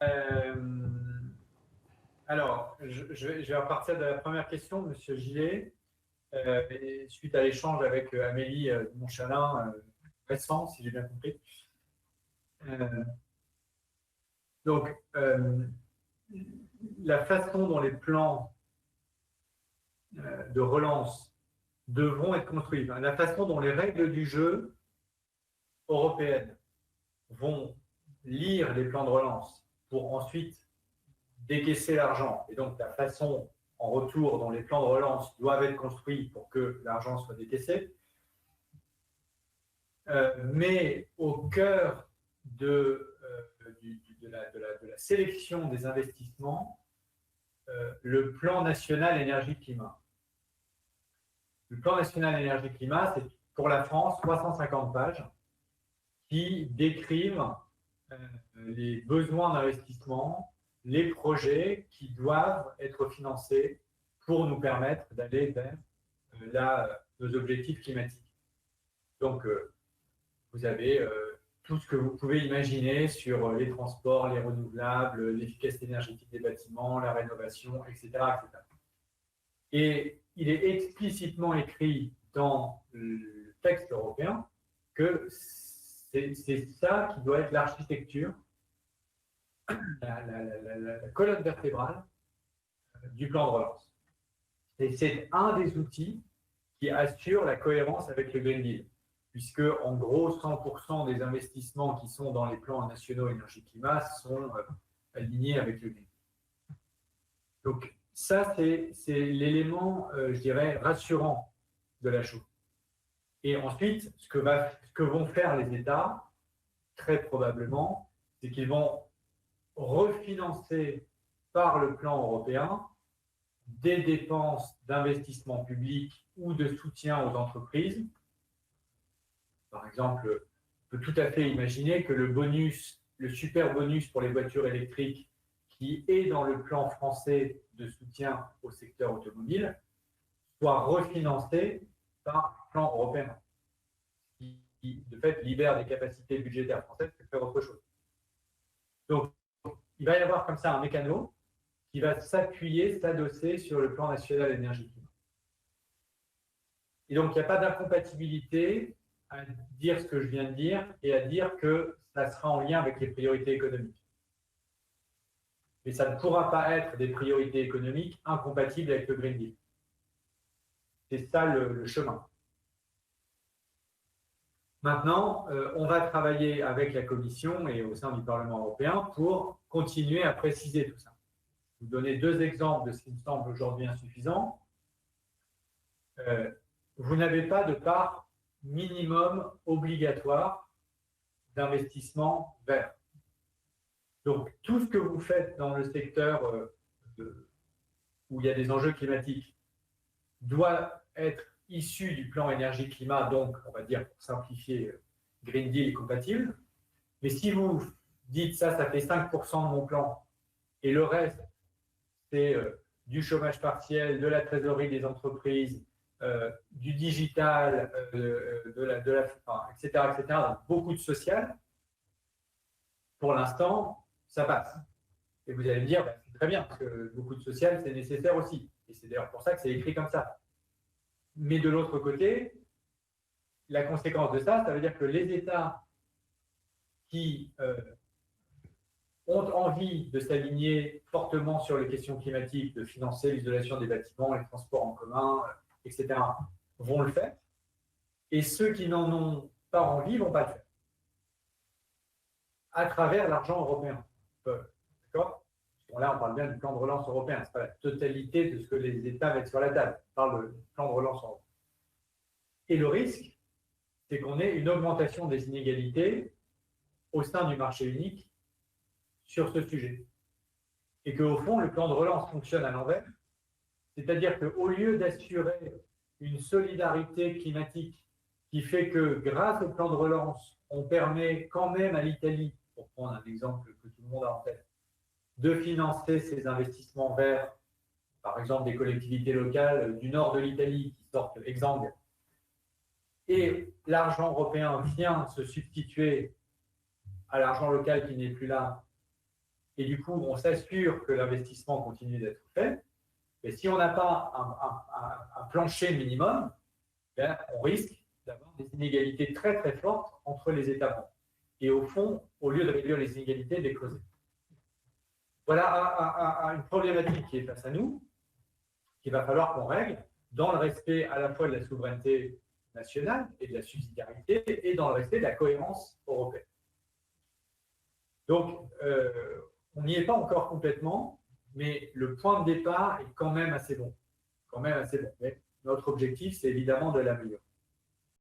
Euh, alors, je vais repartir de la première question, Monsieur Gillet. Et suite à l'échange avec Amélie Montchalin, récent, si j'ai bien compris. Euh, donc, la façon dont les plans de relance devront être construits, la façon dont les règles du jeu européennes vont lire les plans de relance pour ensuite décaisser l'argent, et donc la façon en retour dont les plans de relance doivent être construits pour que l'argent soit décaissé, mais au cœur de la sélection des investissements, le plan national énergie-climat. Le plan national énergie-climat, c'est pour la France 350 pages qui décrivent les besoins d'investissement, les projets qui doivent être financés pour nous permettre d'aller vers nos objectifs climatiques. Donc, vous avez tout ce que vous pouvez imaginer sur les transports, les renouvelables, l'efficacité énergétique des bâtiments, la rénovation, etc., etc. Et il est explicitement écrit dans le texte européen que c'est ça qui doit être l'architecture, la colonne vertébrale du plan de relance. Et c'est un des outils qui assure la cohérence avec le Green Deal, puisque en gros 100% des investissements qui sont dans les plans nationaux énergie-climat sont alignés avec le Green Deal. Donc ça, c'est l'élément, je dirais, rassurant de la chose. Et ensuite, ce que vont faire les États, très probablement, c'est qu'ils vont refinancer par le plan européen des dépenses d'investissement public ou de soutien aux entreprises. Par exemple, on peut tout à fait imaginer que le super bonus pour les voitures électriques qui est dans le plan français de soutien au secteur automobile soit refinancé par le plan européen, qui de fait libère des capacités budgétaires françaises pour faire autre chose. Donc, il va y avoir comme ça un mécano qui va s'appuyer, s'adosser sur le plan national énergie-climat. Et donc, il n'y a pas d'incompatibilité à dire ce que je viens de dire et à dire que ça sera en lien avec les priorités économiques. Mais ça ne pourra pas être des priorités économiques incompatibles avec le Green Deal. C'est ça le chemin. Maintenant, on va travailler avec la Commission et au sein du Parlement européen pour continuer à préciser tout ça. Je vais vous donner deux exemples de ce qui me semble aujourd'hui insuffisant. Vous n'avez pas de part minimum obligatoire d'investissement vert. Donc, tout ce que vous faites dans le secteur où il y a des enjeux climatiques doit être issu du plan énergie-climat, donc, on va dire, pour simplifier, Green Deal compatible. Mais si vous dites ça fait 5% de mon plan, et le reste, c'est du chômage partiel, de la trésorerie des entreprises, du digital, etc., etc., donc beaucoup de social, pour l'instant, ça passe. Et vous allez me dire, c'est très bien, parce que beaucoup de social, c'est nécessaire aussi. Et c'est d'ailleurs pour ça que c'est écrit comme ça. Mais de l'autre côté, la conséquence de ça, ça veut dire que les États qui ont envie de s'aligner fortement sur les questions climatiques, de financer l'isolation des bâtiments, les transports en commun, etc., vont le faire. Et ceux qui n'en ont pas envie ne vont pas le faire. À travers l'argent européen. D'accord ? Bon, là, on parle bien du plan de relance européen. Ce n'est pas la totalité de ce que les États mettent sur la table. On parle du plan de relance européen. Et le risque, c'est qu'on ait une augmentation des inégalités au sein du marché unique sur ce sujet. Et qu'au fond, le plan de relance fonctionne à l'envers. C'est-à-dire qu'au lieu d'assurer une solidarité climatique qui fait que grâce au plan de relance, on permet quand même à l'Italie, pour prendre un exemple que tout le monde a en tête, de financer ses investissements verts, par exemple des collectivités locales du nord de l'Italie qui sortent exsangues, et l'argent européen vient se substituer à l'argent local qui n'est plus là, et du coup, on s'assure que l'investissement continue d'être fait. Mais si on n'a pas un plancher minimum, bien, on risque d'avoir des inégalités très très fortes entre les États membres. Et au fond, au lieu de réduire les inégalités, les creuser. Voilà une problématique qui est face à nous, qu'il va falloir qu'on règle dans le respect à la fois de la souveraineté nationale et de la subsidiarité et dans le respect de la cohérence européenne. Donc, on n'y est pas encore complètement, mais le point de départ est quand même assez bon. Mais notre objectif, c'est évidemment de l'améliorer.